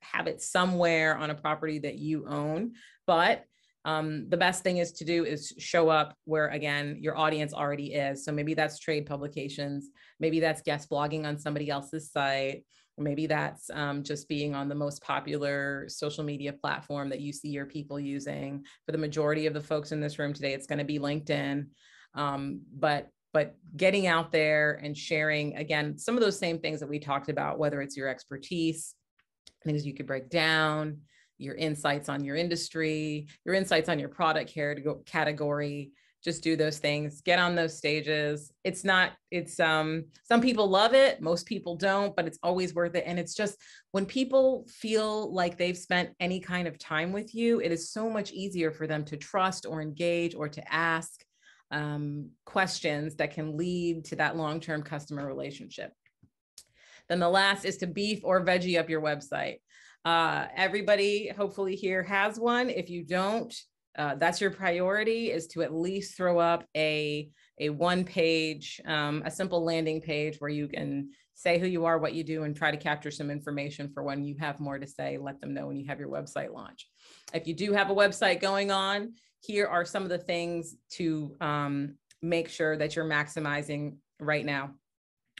have it somewhere on a property that you own. But the best thing is to do is show up where, again, your audience already is. So maybe that's trade publications, maybe that's guest blogging on somebody else's site, or maybe that's just being on the most popular social media platform that you see your people using. For the majority of the folks in this room today, it's going to be LinkedIn. But getting out there and sharing, again, some of those same things that we talked about, whether it's your expertise, things you could break down, your insights on your industry, your insights on your product category, just do those things, get on those stages. Some people love it, most people don't, but it's always worth it. And it's just, when people feel like they've spent any kind of time with you, it is so much easier for them to trust or engage or to ask questions that can lead to that long-term customer relationship. Then the last is to beef or veggie up your website. Everybody hopefully here has one. If you don't, that's your priority, is to at least throw up a one-page, a simple landing page where you can say who you are, what you do, and try to capture some information for when you have more to say. Let them know when you have your website launch. If you do have a website going on, here are some of the things to make sure that you're maximizing right now.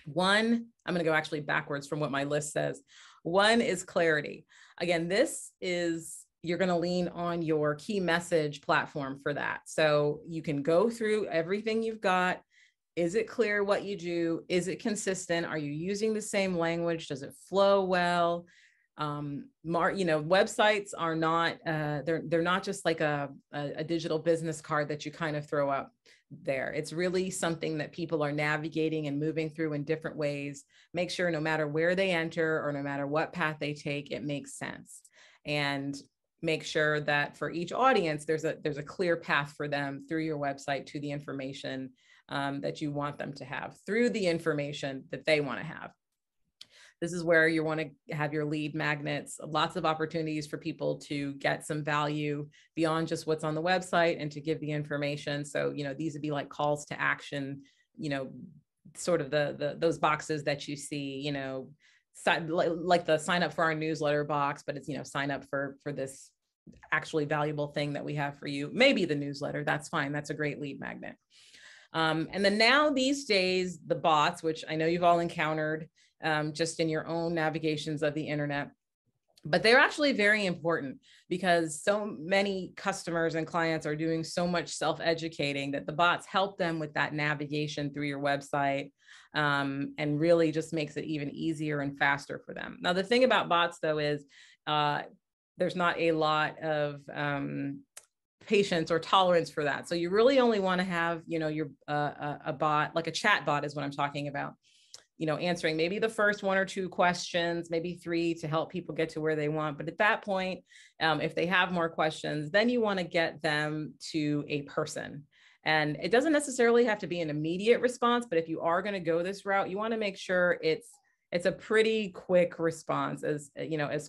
One, I'm going to go actually backwards from what my list says. One is clarity. Again, this is, you're going to lean on your key message platform for that. So you can go through everything you've got. Is it clear what you do? Is it consistent? Are you using the same language? Does it flow well? Websites are not, they're not just like a digital business card that you kind of throw up there. It's really something that people are navigating and moving through in different ways. Make sure no matter where they enter or no matter what path they take, it makes sense. And make sure that for each audience, there's a clear path for them through your website to the information that you want them to have, through the information that they want to have. This is where you want to have your lead magnets, lots of opportunities for people to get some value beyond just what's on the website and to give the information. So, these would be like calls to action, sort of those boxes that you see, like the sign up for our newsletter box, but it's, sign up for this actually valuable thing that we have for you. Maybe the newsletter, that's fine. That's a great lead magnet. And then now these days, the bots, which I know you've all encountered just in your own navigations of the internet, but they're actually very important because so many customers and clients are doing so much self-educating that the bots help them with that navigation through your website, and really just makes it even easier and faster for them. Now, the thing about bots though is there's not a lot of patience or tolerance for that. So you really only want to have, your a bot, like a chat bot is what I'm talking about, answering maybe the first 1 or 2 questions, maybe 3 to help people get to where they want. But at that point, if they have more questions, then you want to get them to a person. And it doesn't necessarily have to be an immediate response, but if you are going to go this route, you want to make sure it's a pretty quick response, as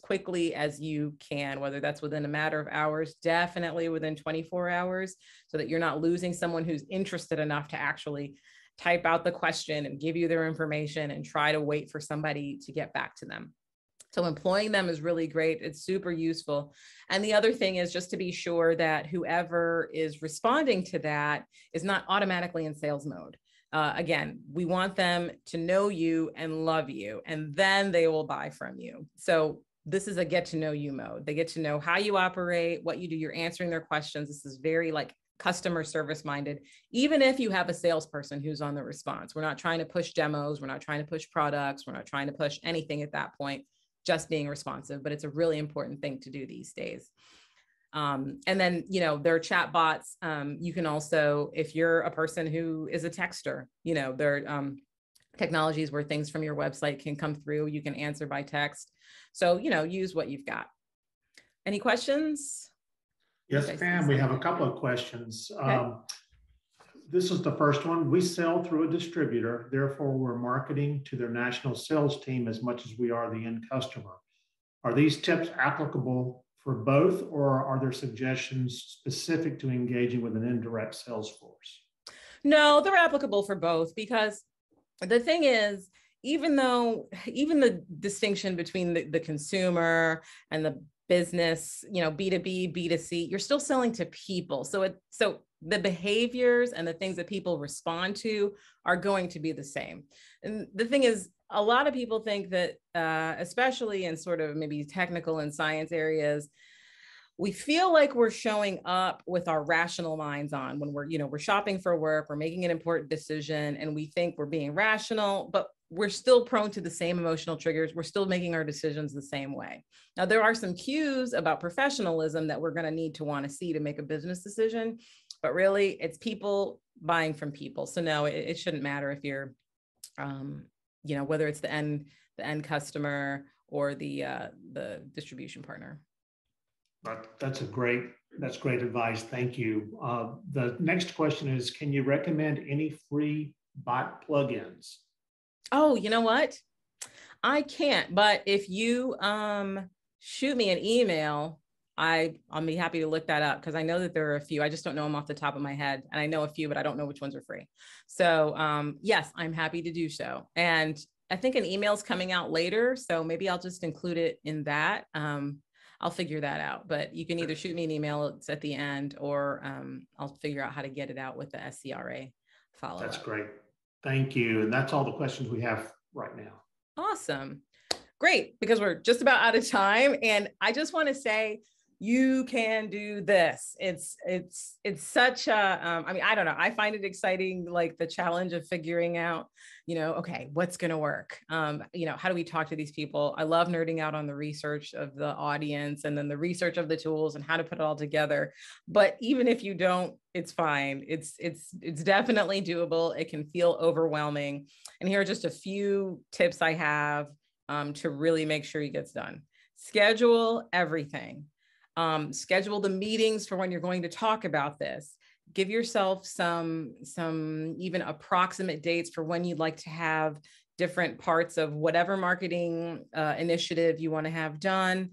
quickly as you can, whether that's within a matter of hours, definitely within 24 hours, so that you're not losing someone who's interested enough to actually type out the question and give you their information and try to wait for somebody to get back to them. So employing them is really great. It's super useful. And the other thing is just to be sure that whoever is responding to that is not automatically in sales mode. Again, we want them to know you and love you, and then they will buy from you. So this is a get to know you mode. They get to know how you operate, what you do. You're answering their questions. This is very like customer service minded, even if you have a salesperson who's on the response. We're not trying to push demos. We're not trying to push products. We're not trying to push anything at that point, just being responsive. But it's a really important thing to do these days. And then, their chat bots, you can also, if you're a person who is a texter, there are technologies where things from your website can come through. You can answer by text. So, use what you've got. Any questions? Yes, Pam, we have a couple of questions. Okay. This is the first one. We sell through a distributor, therefore we're marketing to their national sales team as much as we are the end customer. Are these tips applicable for both, or are there suggestions specific to engaging with an indirect sales force? No, they're applicable for both, because the thing is, even the distinction between the consumer and the business, B2B, B2C, you're still selling to people. So the behaviors and the things that people respond to are going to be the same. And the thing is, a lot of people think that, especially in sort of maybe technical and science areas, we feel like we're showing up with our rational minds on when we're shopping for work, we're making an important decision, and we think we're being rational, but we're still prone to the same emotional triggers. We're still making our decisions the same way. Now, there are some cues about professionalism that we're going to need to want to see to make a business decision, but really it's people buying from people. So no, it shouldn't matter if you're, whether it's the end customer or the distribution partner. That's great advice. Thank you. The next question is, can you recommend any free bot plugins? Oh, you know what? I can't, but if you shoot me an email, I'll be happy to look that up, because I know that there are a few. I just don't know them off the top of my head. And I know a few, but I don't know which ones are free. So yes, I'm happy to do so. And I think an email is coming out later, so maybe I'll just include it in that. I'll figure that out, but you can either shoot me an email, it's at the end, or I'll figure out how to get it out with the SCRA follow-up. That's great. Thank you. And that's all the questions we have right now. Awesome. Great, because we're just about out of time. And I just want to say, you can do this. It's such a, I mean, I don't know. I find it exciting, like the challenge of figuring out, okay, what's going to work? How do we talk to these people? I love nerding out on the research of the audience and then the research of the tools and how to put it all together. But even if you don't, it's fine. It's definitely doable. It can feel overwhelming. And here are just a few tips I have to really make sure it gets done. Schedule everything. Schedule the meetings for when you're going to talk about this. Give yourself some even approximate dates for when you'd like to have different parts of whatever marketing initiative you want to have done.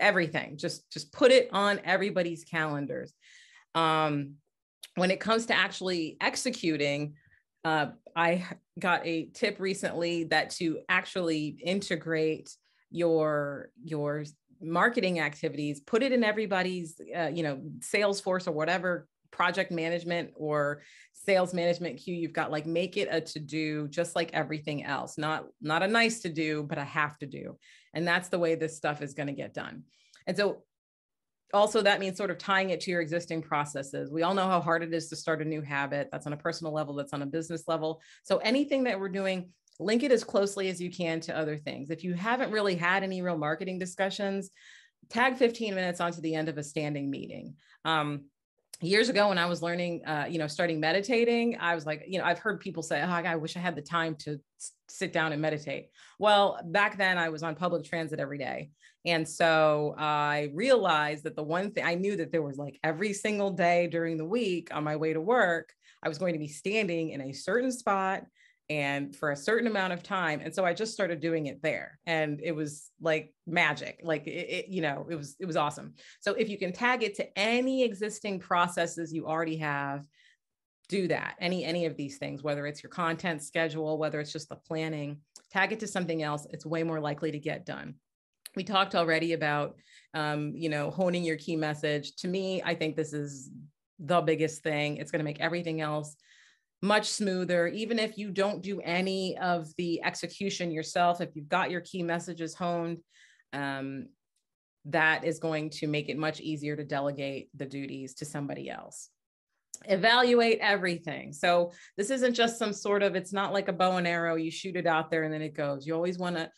Everything, just put it on everybody's calendars. When it comes to actually executing, I got a tip recently that to actually integrate your marketing activities, put it in everybody's, Salesforce or whatever project management or sales management queue you've got, like make it a to-do, just like everything else, not a nice to do, but a have to do. And that's the way this stuff is going to get done. And so also that means sort of tying it to your existing processes. We all know how hard it is to start a new habit. That's on a personal level, that's on a business level. So anything that we're doing, link it as closely as you can to other things. If you haven't really had any real marketing discussions, tag 15 minutes onto the end of a standing meeting. Years ago when I was learning, starting meditating, I was like, I've heard people say, oh, I wish I had the time to sit down and meditate. Well, back then I was on public transit every day. And so I realized that the one thing I knew that there was, like, every single day during the week on my way to work, I was going to be standing in a certain spot and for a certain amount of time. And so I just started doing it there. And it was like magic. Like it was awesome. So if you can tag it to any existing processes you already have, do that. Any of these things, whether it's your content schedule, whether it's just the planning, tag it to something else. It's way more likely to get done. We talked already about, honing your key message. To me, I think this is the biggest thing. It's going to make everything else much smoother. Even if you don't do any of the execution yourself, if you've got your key messages honed, that is going to make it much easier to delegate the duties to somebody else. Evaluate everything. So this isn't just some sort of, it's not like a bow and arrow, you shoot it out there and then it goes. You always want to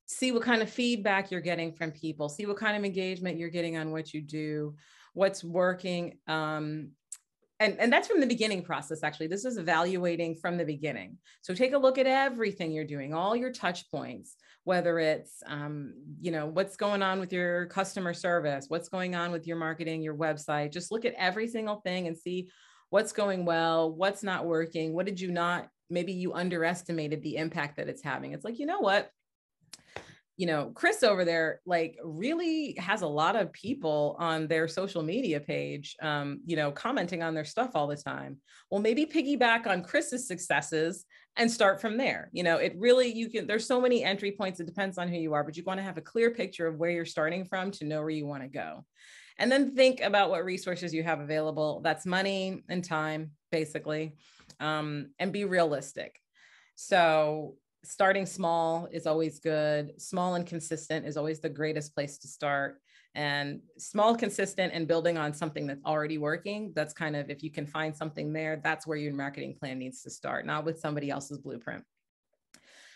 see what kind of feedback you're getting from people, see what kind of engagement you're getting on what you do, what's working. And that's from the beginning process, actually. This is evaluating from the beginning. So take a look at everything you're doing, all your touch points, whether it's, what's going on with your customer service, what's going on with your marketing, your website. Just look at every single thing and see what's going well, what's not working. What did you not, maybe you underestimated the impact that it's having. It's like, you know what? Chris over there, like, really has a lot of people on their social media page, commenting on their stuff all the time. Well, maybe piggyback on Chris's successes and start from there. It really, there's so many entry points. It depends on who you are, but you want to have a clear picture of where you're starting from to know where you want to go. And then think about what resources you have available. That's money and time, basically, and be realistic. So starting small is always good. Small and consistent is always the greatest place to start. And small, consistent, and building on something that's already working. That's kind of, if you can find something there, that's where your marketing plan needs to start, not with somebody else's blueprint.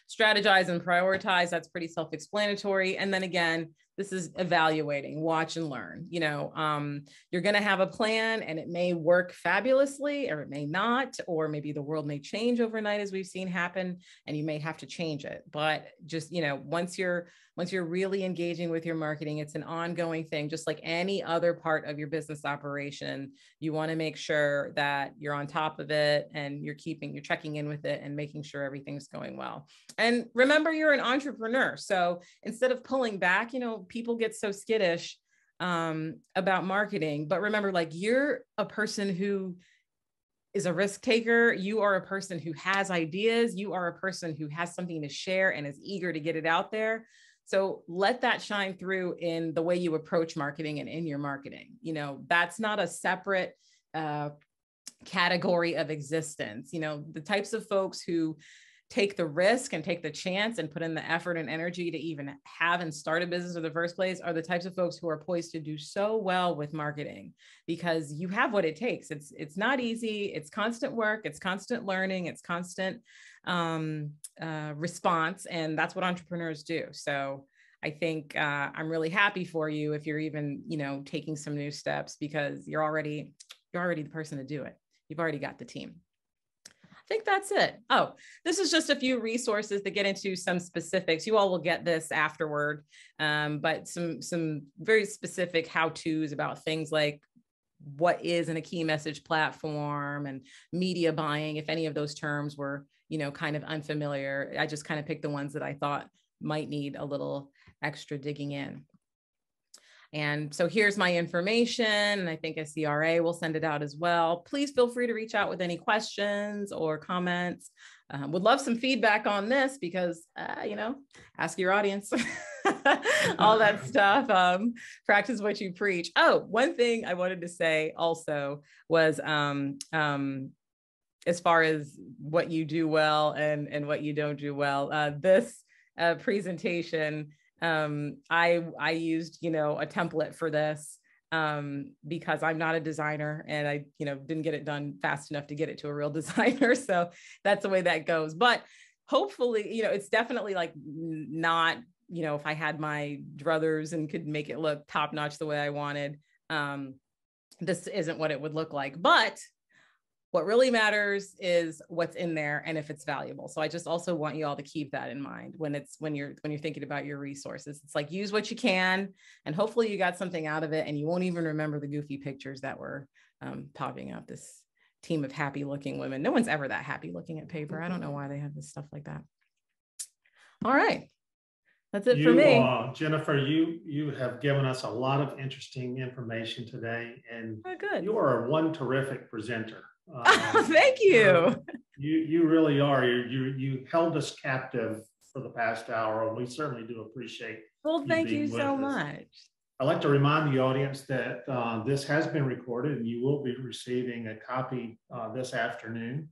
Strategize and prioritize. That's pretty self-explanatory. And then again, this is evaluating, watch and learn. You're going to have a plan and it may work fabulously or it may not, or maybe the world may change overnight, as we've seen happen, and you may have to change it. But just, once you're really engaging with your marketing, it's an ongoing thing, just like any other part of your business operation. You want to make sure that you're on top of it and you're checking in with it and making sure everything's going well. And remember, you're an entrepreneur. So instead of pulling back, people get so skittish about marketing, but remember, like, you're a person who is a risk taker. You are a person who has ideas. You are a person who has something to share and is eager to get it out there. So let that shine through in the way you approach marketing and in your marketing. You know, that's not a separate category of existence. You know, the types of folks who take the risk and take the chance and put in the effort and energy to even have and start a business in the first place are the types of folks who are poised to do so well with marketing, because you have what it takes. It's not easy. It's constant work. It's constant learning. It's constant response. And that's what entrepreneurs do. So I think I'm really happy for you if you're even, you know, taking some new steps, because you're already the person to do it. You've already got the team. I think that's it. Oh, this is just a few resources that get into some specifics. You all will get this afterward, but some very specific how-tos about things like what is in a key message platform and media buying. If any of those terms were, you know, kind of unfamiliar, I just kind of picked the ones that I thought might need a little extra digging in. And so here's my information, and I think SCRA will send it out as well. Please feel free to reach out with any questions or comments. Would love some feedback on this, because, you know, ask your audience, all that stuff. Practice what you preach. Oh, one thing I wanted to say also was, as far as what you do well and what you don't do well, this presentation, I used, you know, a template for this because I'm not a designer, and I, you know, didn't get it done fast enough to get it to a real designer. So that's the way that goes. But hopefully, you know, it's definitely like not, you know, if I had my druthers and could make it look top notch the way I wanted, this isn't what it would look like. But what really matters is what's in there and if it's valuable. So I just also want you all to keep that in mind when you're thinking about your resources. It's like, use what you can, and hopefully you got something out of it, and you won't even remember the goofy pictures that were popping up. This team of happy looking women. No one's ever that happy looking at paper. I don't know why they have this stuff like that. All right. That's it for me. Jennifer, you have given us a lot of interesting information today, and good. You are one terrific presenter. Thank you. You really are. You held us captive for the past hour, and we certainly do appreciate. Well, thank you so much. I'd like to remind the audience that this has been recorded, and you will be receiving a copy this afternoon.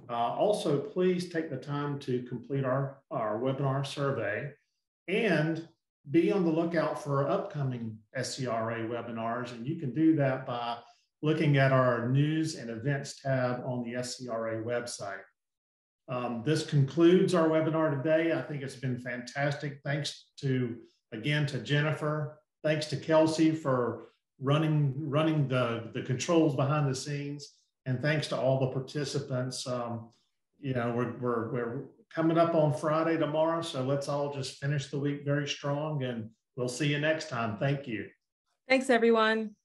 Also, please take the time to complete our webinar survey, and be on the lookout for upcoming SCRA webinars. And you can do that by looking at our news and events tab on the SCRA website. This concludes our webinar today. I think it's been fantastic. Thanks again to Jennifer. Thanks to Kelsey for running the controls behind the scenes. And thanks to all the participants. You know, we're coming up on Friday tomorrow, so let's all just finish the week very strong, and we'll see you next time. Thank you. Thanks, everyone.